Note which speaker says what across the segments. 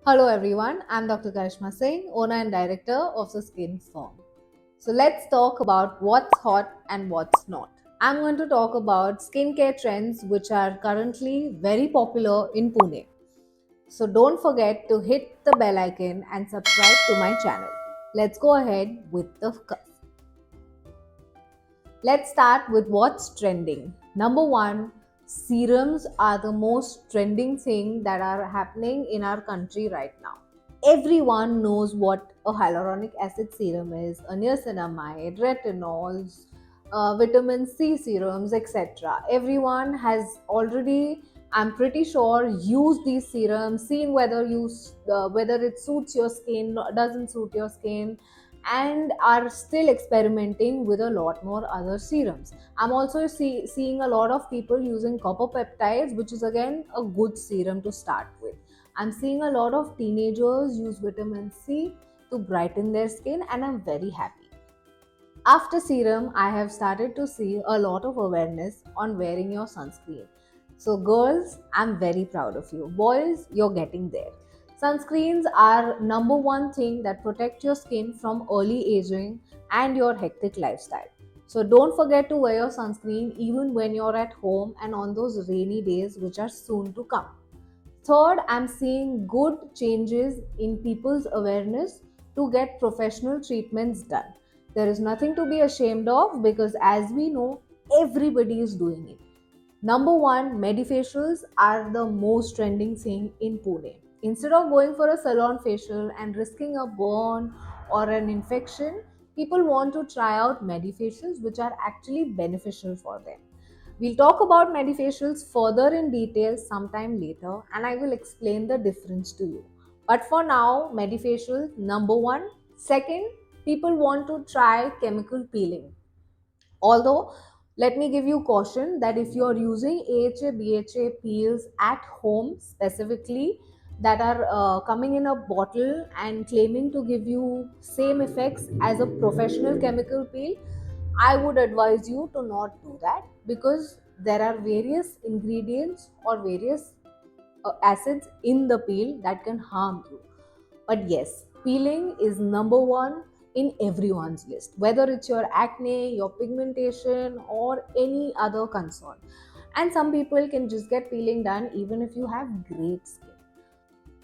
Speaker 1: Hello everyone, I'm Dr. Karishma Singh, owner and director of the Skin Firm. So let's talk about what's hot and what's not. I'm going to talk about skincare trends which are currently very popular in Pune. So don't forget to hit the bell icon and subscribe to my channel. Let's go ahead with the Let's start with what's trending. Number one, serums are the most trending thing that are happening in our country right now. Everyone knows what a hyaluronic acid serum is, a niacinamide, retinols, vitamin C serums, etc. Everyone has already, I'm pretty sure, used these serums, seen whether it suits your skin, doesn't suit your skin, and are still experimenting with a lot more other serums. I'm also seeing a lot of people using copper peptides, which is again a good serum to start with. I'm seeing a lot of teenagers use vitamin C to brighten their skin, and I'm very happy. After serum, I have started to see a lot of awareness on wearing your sunscreen. So, girls, I'm very proud of you. Boys, you're getting there. Sunscreens are number one thing that protect your skin from early aging and your hectic lifestyle. So don't forget to wear your sunscreen even when you're at home and on those rainy days which are soon to come. Third, I'm seeing good changes in people's awareness to get professional treatments done. There is nothing to be ashamed of because, as we know, everybody is doing it. Number one, medifacials are the most trending thing in Pune. Instead of going for a salon facial and risking a burn or an infection, people want to try out medifacials which are actually beneficial for them. We'll talk about medifacials further in detail sometime later and I will explain the difference to you. But for now, medifacial number one. Second, people want to try chemical peeling. Although, let me give you caution that if you are using AHA BHA peels at home specifically that are coming in a bottle and claiming to give you same effects as a professional chemical peel, I would advise you to not do that because there are various ingredients or various acids in the peel that can harm you. But yes, peeling is number one in everyone's list, whether it's your acne, your pigmentation, or any other concern. And some people can just get peeling done even if you have great skin.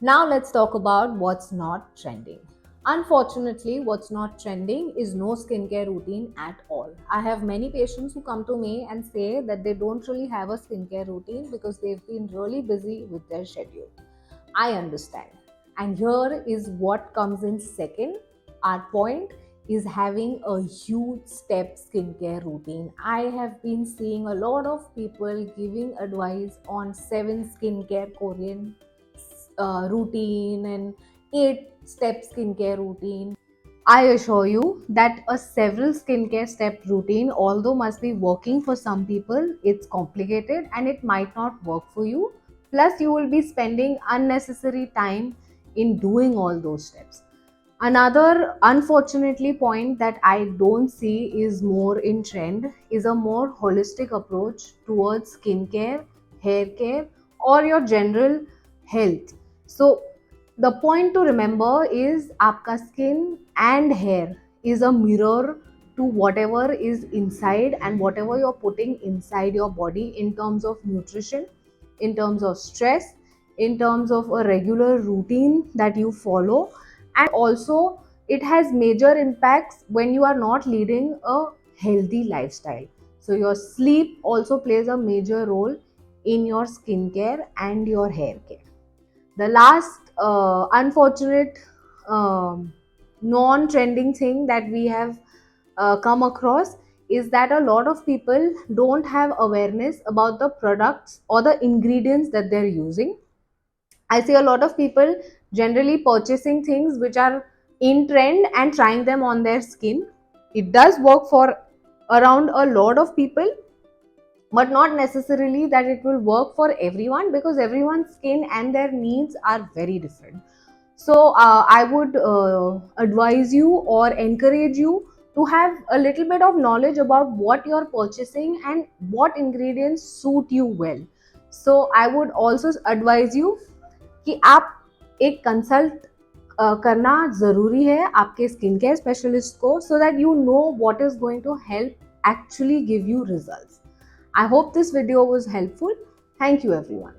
Speaker 1: Now let's talk about what's not trending. Unfortunately, what's not trending is no skincare routine at all. I have many patients who come to me and say that they don't really have a skincare routine because they've been really busy with their schedule. I understand. And here is what comes in second. Our point is having a huge step skincare routine. I have been seeing a lot of people giving advice on 7 skincare Korean routine and 8 step skincare routine. I assure you that a several skincare step routine, although must be working for some people, it's complicated and it might not work for you. Plus, you will be spending unnecessary time in doing all those steps. Another unfortunately point that I don't see is more in trend is a more holistic approach towards skincare, hair care, or your general health. So the point to remember is आपका skin and hair is a mirror to whatever is inside and whatever you're putting inside your body in terms of nutrition, in terms of stress, in terms of a regular routine that you follow, and also it has major impacts when you are not leading a healthy lifestyle. So your sleep also plays a major role in your skincare and your hair care. The last unfortunate non-trending thing that we have come across is that a lot of people don't have awareness about the products or the ingredients that they're using. I see a lot of people generally purchasing things which are in trend and trying them on their skin. It does work for around a lot of people, but not necessarily that it will work for everyone because everyone's skin and their needs are very different. So, I would advise you or encourage you to have a little bit of knowledge about what you're purchasing and what ingredients suit you well. So, I would also advise you कि आप एक consult करना ज़रूरी है आपके skin care specialist को, so that you know what is going to help actually give you results. I hope this video was helpful. Thank you everyone.